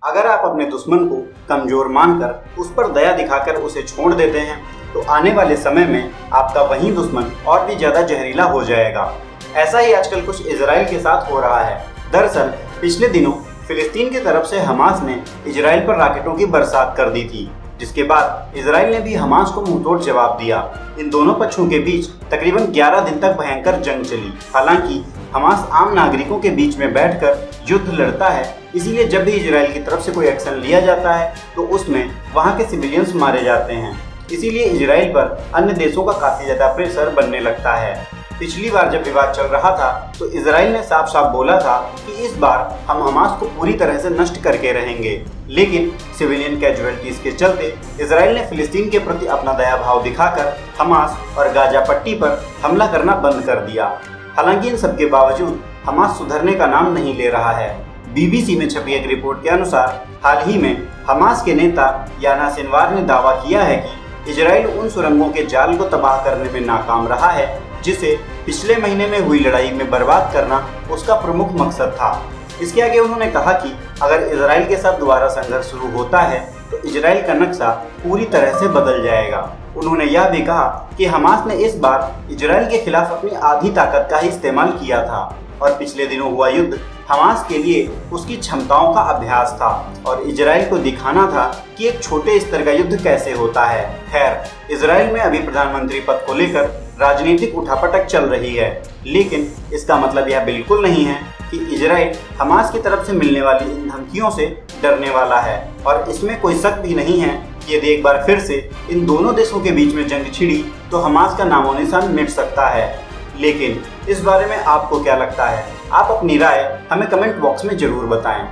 अगर आप अपने दुश्मन को कमजोर मानकर उस पर दया दिखाकर उसे छोड़ देते हैं तो आने वाले समय में आपका वही दुश्मन और भी ज्यादा जहरीला हो जाएगा। ऐसा ही आजकल कुछ इजराइल के साथ हो रहा है। दरअसल पिछले दिनों फिलिस्तीन की तरफ से हमास ने इजराइल पर रॉकेटों की बरसात कर दी थी, जिसके बाद इजराइल ने भी हमास को मुंहतोड़ जवाब दिया। इन दोनों पक्षों के बीच तकरीबन 11 दिन तक भयंकर जंग चली। हालांकि हमास आम नागरिकों के बीच में बैठकर युद्ध लड़ता है, इसीलिए जब भी इजराइल की तरफ से कोई एक्शन लिया जाता है तो उसमें वहां के सिविलियंस मारे जाते हैं। इसीलिए इजराइल पर अन्य देशों का काफी ज्यादा प्रेशर बनने लगता है। पिछली बार जब विवाद चल रहा था तो इजराइल ने साफ साफ बोला था कि इस बार हम हमास को पूरी तरह से नष्ट करके रहेंगे, लेकिन सिविलियन कैजुअलिटीज के चलते इजराइल ने फिलिस्तीन के प्रति अपना दया भाव दिखाकर हमास और गाजा पट्टी पर हमला करना बंद कर दिया। हालांकि इन सबके बावजूद हमास सुधरने का नाम नहीं ले रहा है। बीबीसी में छपी एक रिपोर्ट के अनुसार हाल ही में हमास के नेता याना सिनवार ने दावा किया है कि इजराइल उन सुरंगों के जाल को तबाह करने में नाकाम रहा है जिसे पिछले महीने में हुई लड़ाई में बर्बाद करना उसका प्रमुख मकसद था। इसके आगे उन्होंने कहा कि अगर इजराइल के साथ दोबारा संघर्ष शुरू होता है तो इजराइल का नक्शा पूरी तरह से बदल जाएगा। उन्होंने यह भी कहा कि हमास ने इस बार इजराइल के खिलाफ अपनी आधी ताकत का ही इस्तेमाल किया था और पिछले दिनों हुआ युद्ध हमास के लिए उसकी क्षमताओं का अभ्यास था और इजराइल को दिखाना था कि एक छोटे स्तर का युद्ध कैसे होता है। खैर, इजराइल में अभी प्रधानमंत्री पद को लेकर राजनीतिक उठापटक चल रही है, लेकिन इसका मतलब यह बिल्कुल नहीं है कि इजराइल हमास की तरफ से मिलने वाली इन धमकियों से डरने वाला है। और इसमें कोई शक भी नहीं है कि यदि एक बार फिर से इन दोनों देशों के बीच में जंग छिड़ी तो हमास का नामो निशान मिट सकता है। लेकिन इस बारे में आपको क्या लगता है? आप अपनी राय हमें कमेंट बॉक्स में जरूर बताएं।